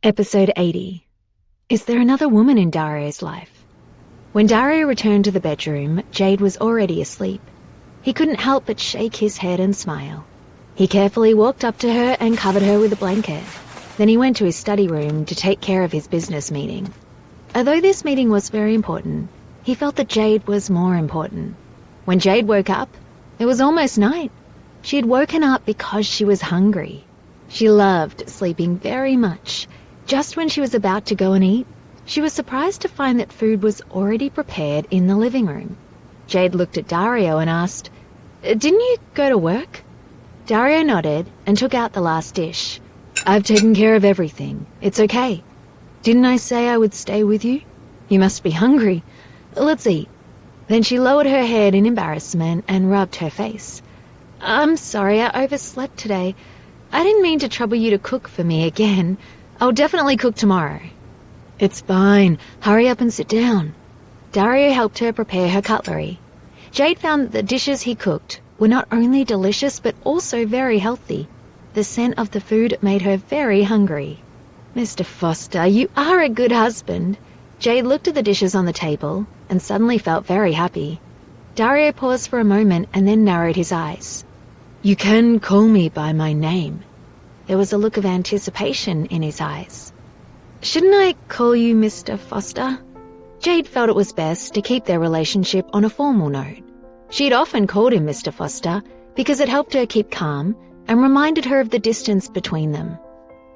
Episode 80. Is there another woman in Dario's life? When Dario returned to the bedroom, Jade was already asleep. He couldn't help but shake his head and smile. He carefully walked up to her and covered her with a blanket. Then he went to his study room to take care of his business meeting. Although this meeting was very important, he felt that Jade was more important. When Jade woke up, it was almost night. She had woken up because she was hungry. She loved sleeping very much. Just when she was about to go and eat, she was surprised to find that food was already prepared in the living room. Jade looked at Dario and asked, "Didn't you go to work?" Dario nodded and took out the last dish. "I've taken care of everything. It's okay. Didn't I say I would stay with you? You must be hungry. Let's eat." Then she lowered her head in embarrassment and rubbed her face. "I'm sorry, I overslept today. I didn't mean to trouble you to cook for me again. I'll definitely cook tomorrow." "It's fine. Hurry up and sit down." Dario helped her prepare her cutlery. Jade found that the dishes he cooked were not only delicious but also very healthy. The scent of the food made her very hungry. "Mr. Foster, you are a good husband." Jade looked at the dishes on the table and suddenly felt very happy. Dario paused for a moment and then narrowed his eyes. "You can call me by my name." There was a look of anticipation in his eyes. "Shouldn't I call you Mr. Foster?" Jade felt it was best to keep their relationship on a formal note. She had often called him Mr. Foster because it helped her keep calm and reminded her of the distance between them.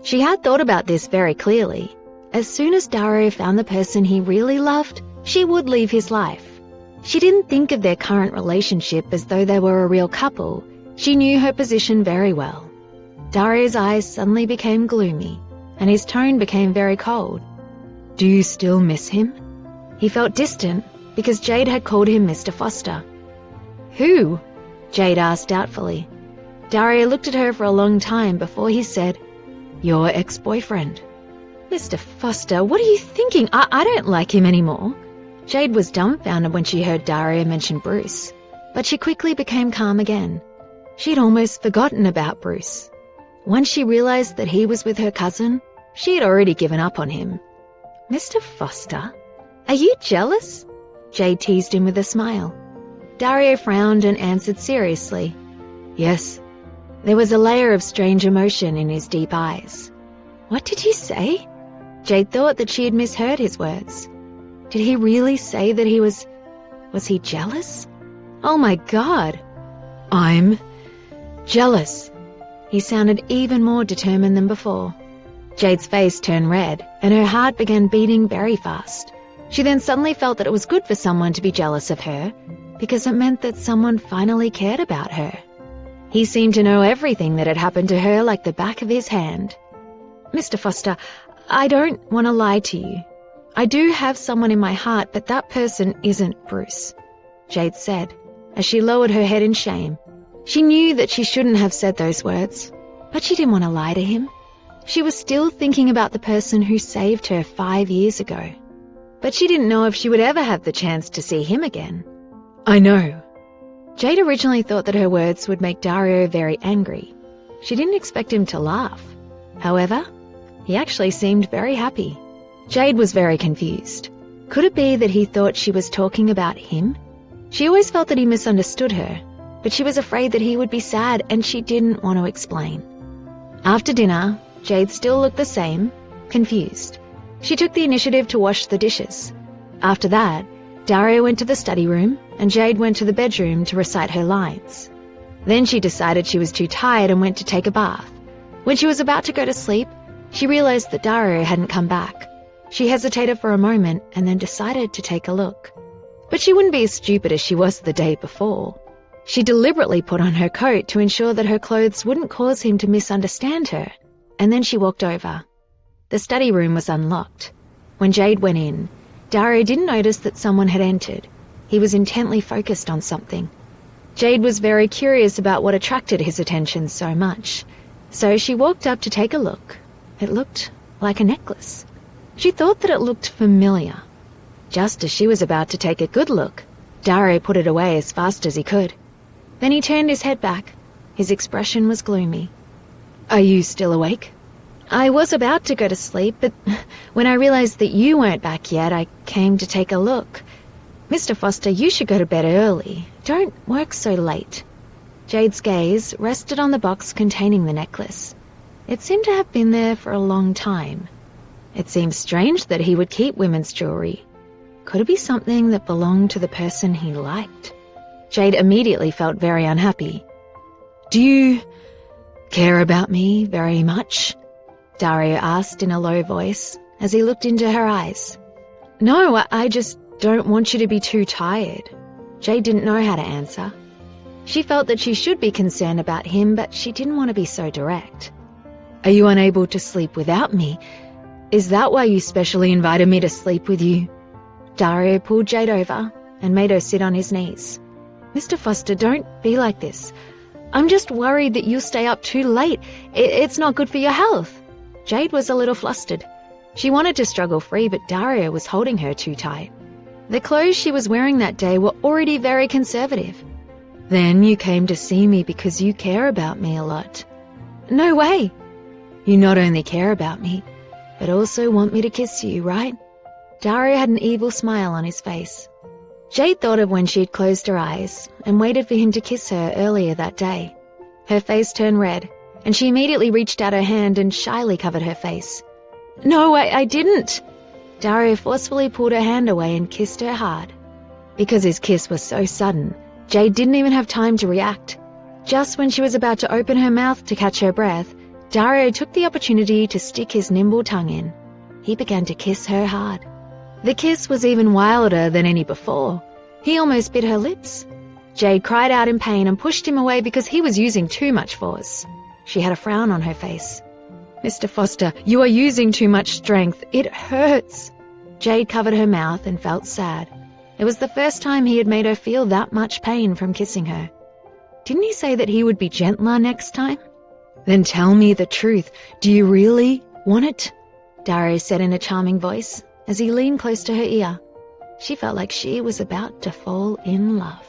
She had thought about this very clearly. As soon as Dario found the person he really loved, she would leave his life. She didn't think of their current relationship as though they were a real couple. She knew her position very well. Dario's eyes suddenly became gloomy, and his tone became very cold. "Do you still miss him?" He felt distant because Jade had called him Mr. Foster. "Who?" Jade asked doubtfully. Dario looked at her for a long time before he said, "Your ex-boyfriend." "Mr. Foster, what are you thinking? I don't like him anymore." Jade was dumbfounded when she heard Dario mention Bruce, but she quickly became calm again. She had almost forgotten about Bruce. Once she realized that he was with her cousin, she had already given up on him. "Mr. Foster, are you jealous?" Jade teased him with a smile. Dario frowned and answered seriously, "Yes." There was a layer of strange emotion in his deep eyes. "What did you say?" Jade thought that she had misheard his words. Did he really say that he was he jealous? Oh my God. "I'm jealous." He sounded even more determined than before. Jade's face turned red, and her heart began beating very fast. She then suddenly felt that it was good for someone to be jealous of her, because it meant that someone finally cared about her. He seemed to know everything that had happened to her like the back of his hand. "Mr. Foster, I don't want to lie to you. I do have someone in my heart, but that person isn't Bruce," Jade said, as she lowered her head in shame. She knew that she shouldn't have said those words, but she didn't want to lie to him. She was still thinking about the person who saved her 5 years ago. But she didn't know if she would ever have the chance to see him again. "I know." Jade originally thought that her words would make Dario very angry. She didn't expect him to laugh. However, he actually seemed very happy. Jade was very confused. Could it be that he thought she was talking about him? She always felt that he misunderstood her, but she was afraid that he would be sad and she didn't want to explain. After dinner, Jade still looked the same, confused. She took the initiative to wash the dishes. After that, Dario went to the study room and Jade went to the bedroom to recite her lines. Then she decided she was too tired and went to take a bath. When she was about to go to sleep, she realized that Dario hadn't come back. She hesitated for a moment and then decided to take a look. But she wouldn't be as stupid as she was the day before. She deliberately put on her coat to ensure that her clothes wouldn't cause him to misunderstand her, and then she walked over. The study room was unlocked. When Jade went in, Dario didn't notice that someone had entered. He was intently focused on something. Jade was very curious about what attracted his attention so much, so she walked up to take a look. It looked like a necklace. She thought that it looked familiar. Just as she was about to take a good look, Dario put it away as fast as he could. Then he turned his head back. His expression was gloomy. "Are you still awake?" I was about to go to sleep, but when I realized that you weren't back yet, I came to take a look. Mr. Foster, you should go to bed early. Don't work so late. Jade's gaze rested on the box containing the necklace. It seemed to have been there for a long time. It seemed strange that he would keep women's jewelry. Could it be something that belonged to the person he liked? Jade immediately felt very unhappy. "Do you care about me very much?" Dario asked in a low voice as he looked into her eyes. "No, I just don't want you to be too tired." Jade didn't know how to answer. She felt that she should be concerned about him, but she didn't want to be so direct. "Are you unable to sleep without me? Is that why you specially invited me to sleep with you?" Dario pulled Jade over and made her sit on his knees. "Mr. Foster, don't be like this. I'm just worried that you'll stay up too late. It's not good for your health." Jade was a little flustered. She wanted to struggle free, but Dario was holding her too tight. The clothes she was wearing that day were already very conservative. "Then you came to see me because you care about me a lot." "No way." "You not only care about me, but also want me to kiss you, right?" Dario had an evil smile on his face. Jade thought of when she had closed her eyes and waited for him to kiss her earlier that day. Her face turned red, and she immediately reached out her hand and shyly covered her face. "No, I didn't." Dario forcefully pulled her hand away and kissed her hard. Because his kiss was so sudden, Jade didn't even have time to react. Just when she was about to open her mouth to catch her breath, Dario took the opportunity to stick his nimble tongue in. He began to kiss her hard. The kiss was even wilder than any before. He almost bit her lips. Jade cried out in pain and pushed him away because he was using too much force. She had a frown on her face. "Mr. Foster, you are using too much strength. It hurts." Jade covered her mouth and felt sad. It was the first time he had made her feel that much pain from kissing her. Didn't he say that he would be gentler next time? "Then tell me the truth. Do you really want it?" Dario said in a charming voice as he leaned close to her ear. She felt like she was about to fall in love.